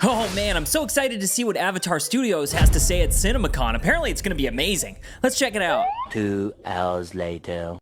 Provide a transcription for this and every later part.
Oh man, I'm so excited to see what Avatar Studios has to say at CinemaCon. Apparently it's going to be amazing. Let's check it out. 2 hours later.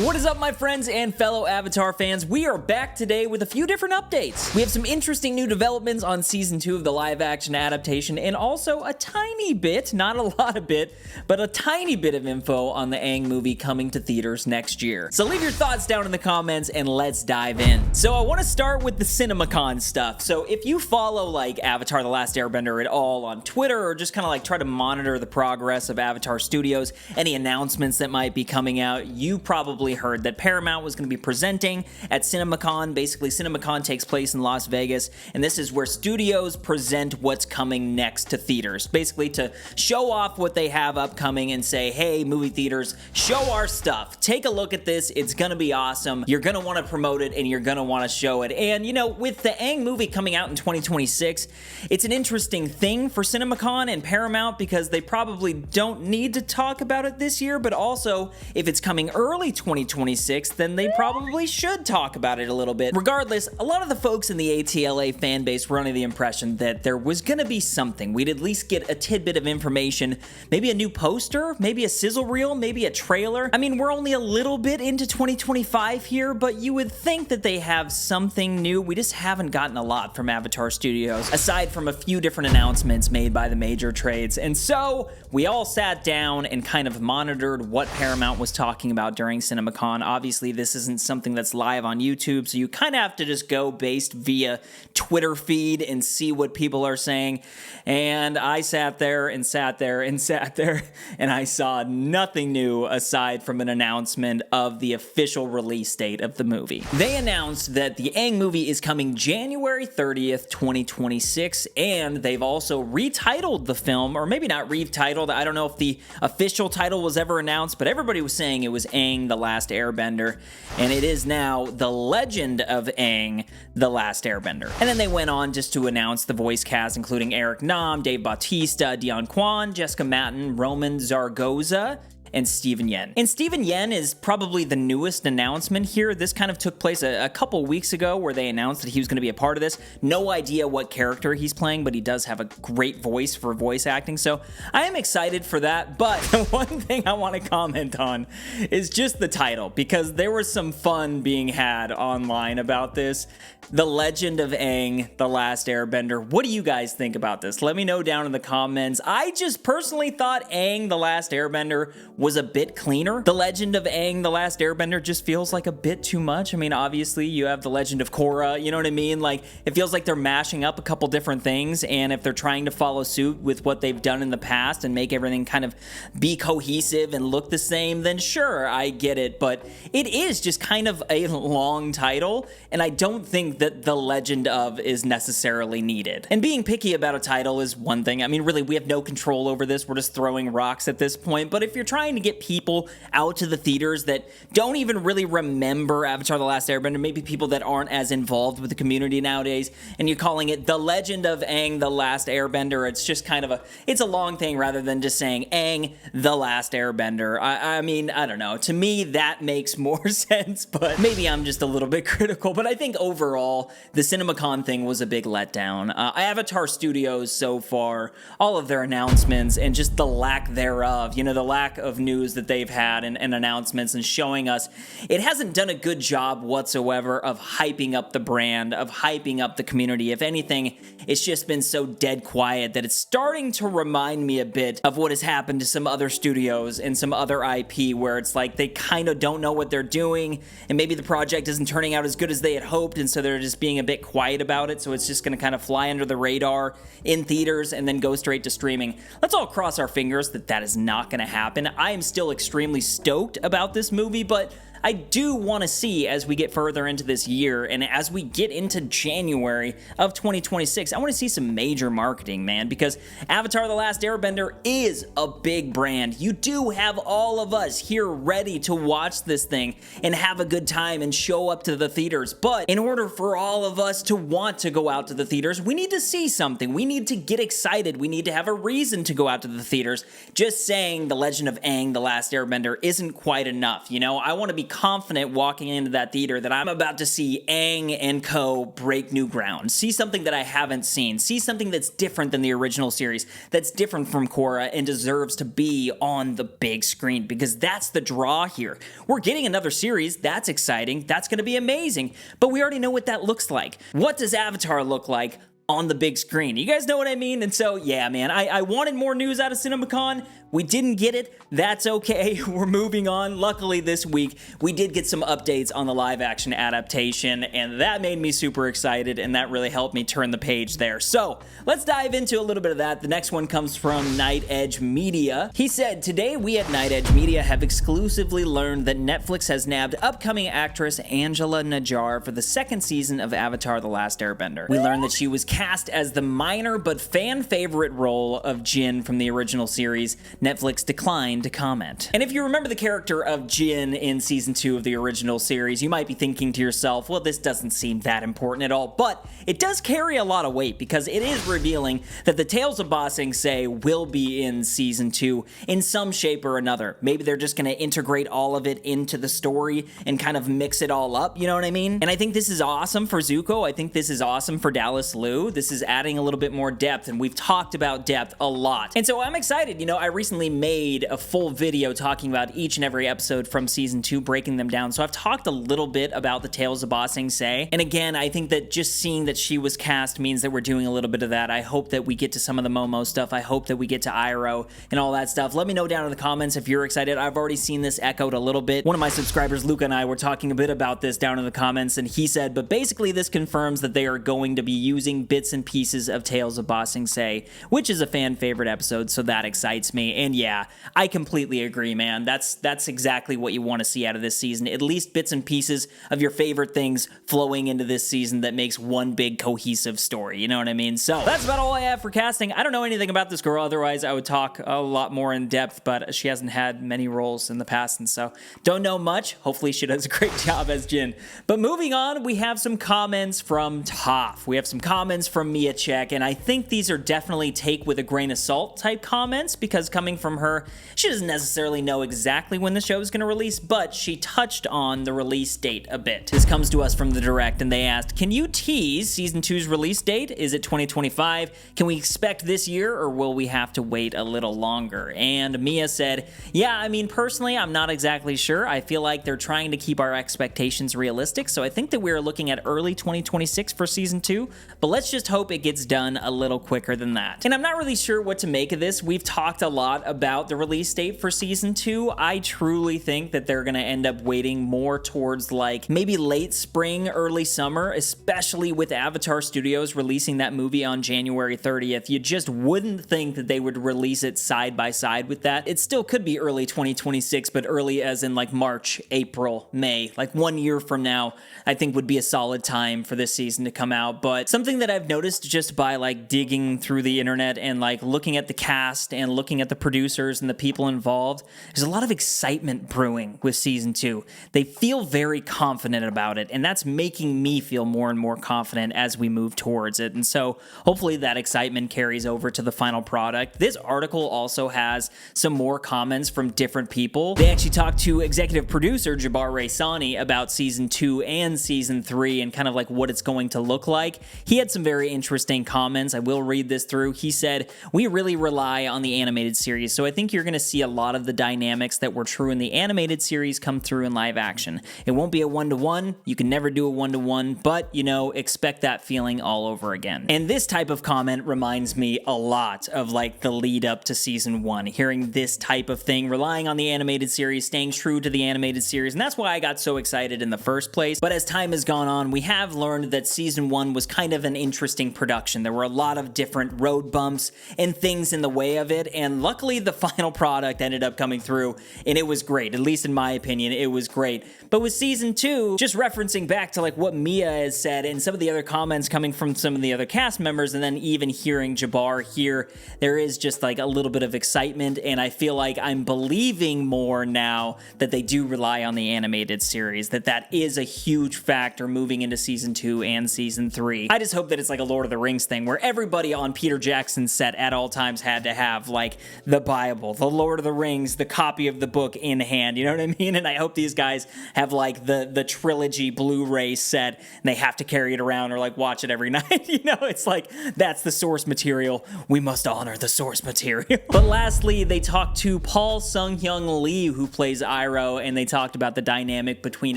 What is up, my friends and fellow Avatar fans? We are back today with a few different updates. We have some interesting new developments on Season 2 of the live-action adaptation, and also a tiny bit, not a lot of bit, but a tiny bit of info on the Aang movie coming to theaters next year. So leave your thoughts down in the comments, and let's dive in. So I want to start with the CinemaCon stuff. So if you follow, like, Avatar The Last Airbender at all on Twitter, or just kind of, like, try to monitor the progress of Avatar Studios, any announcements that might be coming out, you probably heard that Paramount was going to be presenting at CinemaCon. Basically, CinemaCon takes place in Las Vegas, and this is where studios present what's coming next to theaters. Basically, to show off what they have upcoming and say, hey, movie theaters, show our stuff. Take a look at this. It's going to be awesome. You're going to want to promote it, and you're going to want to show it. And, you know, with the Aang movie coming out in 2026, it's an interesting thing for CinemaCon and Paramount because they probably don't need to talk about it this year, but also, if it's coming early 2026, then they probably should talk about it a little bit. Regardless, a lot of the folks in the ATLA fan base were under the impression that there was gonna be something. We'd at least get a tidbit of information, maybe a new poster, maybe a sizzle reel, maybe a trailer. I mean, we're only a little bit into 2025 here, but you would think that they have something new. We just haven't gotten a lot from Avatar Studios, aside from a few different announcements made by the major trades. And so, we all sat down and kind of monitored what Paramount was talking about during CinemaCon. Obviously, this isn't something that's live on YouTube, so you kind of have to just go based via Twitter feed and see what people are saying. And I sat there and sat there and sat there, and I saw nothing new aside from an announcement of the official release date of the movie. They announced that the Aang movie is coming January 30th, 2026, and they've also retitled the film, or maybe not retitled. I don't know if the official title was ever announced, but everybody was saying it was Aang The Last Airbender, and it is now The Legend of Aang The Last Airbender. And then they went on just to announce the voice cast, including Eric Nam, Dave Bautista, Dion Kwan, Jessica Matten, Roman Zaragoza, and Steven Yeun. And Steven Yeun is probably the newest announcement here. This kind of took place a couple weeks ago where they announced that he was going to be a part of this. No idea what character he's playing, but he does have a great voice for voice acting, so I am excited for that. But the one thing I want to comment on is just the title, because there was some fun being had online about this. The Legend of Aang, The Last Airbender. What do you guys think about this? Let me know down in the comments. I just personally thought Aang, The Last Airbender was a bit cleaner. The Legend of Aang, The Last Airbender just feels like a bit too much. I mean, obviously, you have The Legend of Korra, you know what I mean? Like, it feels like they're mashing up a couple different things, and if they're trying to follow suit with what they've done in the past and make everything kind of be cohesive and look the same, then sure, I get it, but it is just kind of a long title, and I don't think that The Legend of is necessarily needed. And being picky about a title is one thing. I mean, really, we have no control over this. We're just throwing rocks at this point, but if you're trying to get people out to the theaters that don't even really remember Avatar The Last Airbender, maybe people that aren't as involved with the community nowadays, and you're calling it The Legend of Aang The Last Airbender, it's just kind of it's a long thing rather than just saying Aang The Last Airbender. I mean, I don't know. To me, that makes more sense, but maybe I'm just a little bit critical. But I think overall, the CinemaCon thing was a big letdown. Avatar Studios so far, all of their announcements and just the lack thereof, you know, the lack of news that they've had and announcements and showing us, it hasn't done a good job whatsoever of hyping up the brand, of hyping up the community. If anything, it's just been so dead quiet that it's starting to remind me a bit of what has happened to some other studios and some other IP where it's like they kind of don't know what they're doing, and maybe the project isn't turning out as good as they had hoped, and so they're just being a bit quiet about it, so it's just going to kind of fly under the radar in theaters and then go straight to streaming. Let's all cross our fingers that that is not going to happen. I am still extremely stoked about this movie, but I do want to see as we get further into this year and as we get into January of 2026, I want to see some major marketing, man, because Avatar The Last Airbender is a big brand. You do have all of us here ready to watch this thing and have a good time and show up to the theaters, but in order for all of us to want to go out to the theaters, we need to see something. We need to get excited. We need to have a reason to go out to the theaters. Just saying The Legend of Aang The Last Airbender isn't quite enough, you know? I want to be confident walking into that theater that I'm about to see Aang and co break new ground, see something that I haven't seen, see something that's different than the original series, that's different from Korra and deserves to be on the big screen, because that's the draw here. We're getting another series, that's exciting, that's going to be amazing, but we already know what that looks like. What does Avatar look like on the big screen? You guys know what I mean? And so, yeah, man, I wanted more news out of CinemaCon. We didn't get it. That's okay. We're moving on. Luckily, this week, we did get some updates on the live-action adaptation, and that made me super excited, and that really helped me turn the page there. So, let's dive into a little bit of that. The next one comes from Night Edge Media. He said, "Today, we at Night Edge Media have exclusively learned that Netflix has nabbed upcoming actress Angela Najjar for the second season of Avatar: The Last Airbender. We learned that she was cast as the minor but fan-favorite role of Jin from the original series. Netflix declined to comment." And if you remember the character of Jin in season 2 of the original series, you might be thinking to yourself, well, this doesn't seem that important at all, but it does carry a lot of weight because it is revealing that the Tales of Ba Sing Se will be in season 2 in some shape or another. Maybe they're just going to integrate all of it into the story and kind of mix it all up, you know what I mean? And I think this is awesome for Zuko. I think this is awesome for Dallas Liu. This is adding a little bit more depth, and we've talked about depth a lot. And so I'm excited. You know, I recently made a full video talking about each and every episode from season 2, breaking them down. So I've talked a little bit about the Tales of Ba Sing Se. And again, I think that just seeing that she was cast means that we're doing a little bit of that. I hope that we get to some of the Momo stuff. I hope that we get to Iroh and all that stuff. Let me know down in the comments if you're excited. I've already seen this echoed a little bit. One of my subscribers, Luca, and I were talking a bit about this down in the comments, and he said, but basically this confirms that they are going to be using bits and pieces of Tales of Ba Sing Se, which is a fan favorite episode, so that excites me. And yeah, I completely agree, man. That's exactly what you want to see out of this season. At least bits and pieces of your favorite things flowing into this season that makes one big cohesive story. You know what I mean? So that's about all I have for casting. I don't know anything about this girl. Otherwise, I would talk a lot more in depth, but she hasn't had many roles in the past, and so don't know much. Hopefully, she does a great job as Jin. But moving on, we have some comments from Toph. We have some comments from Mia Check, and I think these are definitely take with a grain of salt type comments, because coming from her, she doesn't necessarily know exactly when the show is going to release, but she touched on the release date a bit. This comes to us from the Direct, and they asked, can you tease season 2's release date? Is it 2025? Can we expect this year, or will we have to wait a little longer? And Mia said, yeah, I mean, personally, I'm not exactly sure. I feel like they're trying to keep our expectations realistic, so I think that we're looking at early 2026 for season 2, but let's just hope it gets done a little quicker than that. And I'm not really sure what to make of this. We've talked a lot about the release date for season 2. I truly think that they're going to end up waiting more towards like maybe late spring, early summer, especially with Avatar Studios releasing that movie on January 30th. You just wouldn't think that they would release it side by side with that. It still could be early 2026, but early as in like March, April, May, like 1 year from now, I think would be a solid time for this season to come out. But something that I've noticed just by like digging through the internet and like looking at the cast and looking at the producers and the people involved, there's a lot of excitement brewing with season 2. They feel very confident about it, and that's making me feel more and more confident as we move towards it. And so hopefully that excitement carries over to the final product. This article also has some more comments from different people. They actually talked to executive producer Jabbar Raysani about season 2 and season 3 and kind of like what it's going to look like. He had some very interesting comments. I will read this through. He said, we really rely on the animated series, so I think you're going to see a lot of the dynamics that were true in the animated series come through in live action. It won't be a one-to-one. You can never do a one-to-one, but, you know, expect that feeling all over again. And this type of comment reminds me a lot of like the lead up to season 1, hearing this type of thing, relying on the animated series, staying true to the animated series, and that's why I got so excited in the first place. But as time has gone on, we have learned that season 1 was kind of an interesting production. There were a lot of different road bumps and things in the way of it, and luckily the final product ended up coming through, and it was great. At least in my opinion, it was great. But with season 2, just referencing back to like what Mia has said and some of the other comments coming from some of the other cast members, and then even hearing Jabbar here, there is just like a little bit of excitement, and I feel like I'm believing more now that they do rely on the animated series, that is a huge factor moving into season 2 and season 3. I just hope that it's like a Lord of the Rings thing where everybody on Peter Jackson's set at all times had to have like the Bible, the Lord of the Rings, the copy of the book in hand. You know what I mean? And I hope these guys have like the trilogy Blu-ray set and they have to carry it around or like watch it every night. You know, it's like, that's the source material. We must honor the source material. But lastly, they talked to Paul Sun-Hyung Lee, who plays Iroh, and they talked about the dynamic between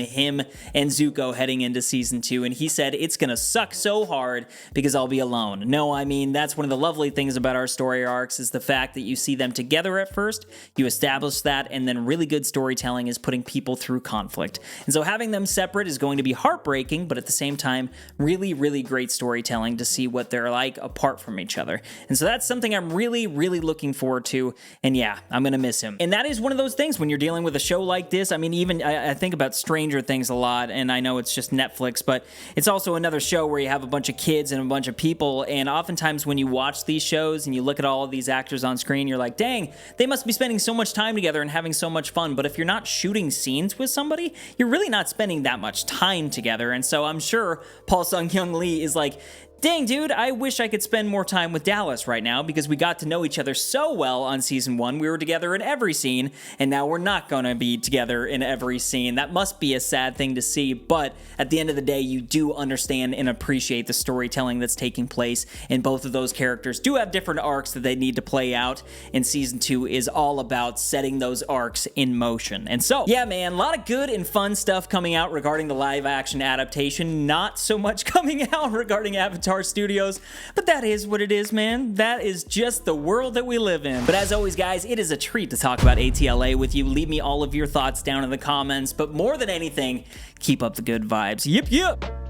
him and Zuko heading into season 2. And he said, it's gonna suck so hard because I'll be alone. No, I mean, that's one of the lovely things about our story arcs is the fact that you see them together at first, you establish that, and then really good storytelling is putting people through conflict. And so having them separate is going to be heartbreaking, but at the same time, really, really great storytelling to see what they're like apart from each other. And so that's something I'm really, really looking forward to, and yeah, I'm gonna miss him. And that is one of those things when you're dealing with a show like this. I mean, even I think about Stranger Things a lot, and I know it's just Netflix, but it's also another show where you have a bunch of kids and a bunch of people, and oftentimes when you watch these shows and you look at all of these actors on screen, you're like, dang, they must be spending so much time together and having so much fun. But if you're not shooting scenes with somebody, you're really not spending that much time together. And so I'm sure Paul Sun-Hyung Lee is like, dang, dude, I wish I could spend more time with Dallas right now because we got to know each other so well on season 1. We were together in every scene, and now we're not gonna be together in every scene. That must be a sad thing to see, but at the end of the day, you do understand and appreciate the storytelling that's taking place, and both of those characters do have different arcs that they need to play out, and season 2 is all about setting those arcs in motion. And so, yeah, man, a lot of good and fun stuff coming out regarding the live-action adaptation. Not so much coming out regarding Avatar Studios, but that is what it is, man. That is just the world that we live in. But as always, guys, it is a treat to talk about ATLA with you. Leave me all of your thoughts down in the comments, but more than anything, keep up the good vibes. Yip, yip!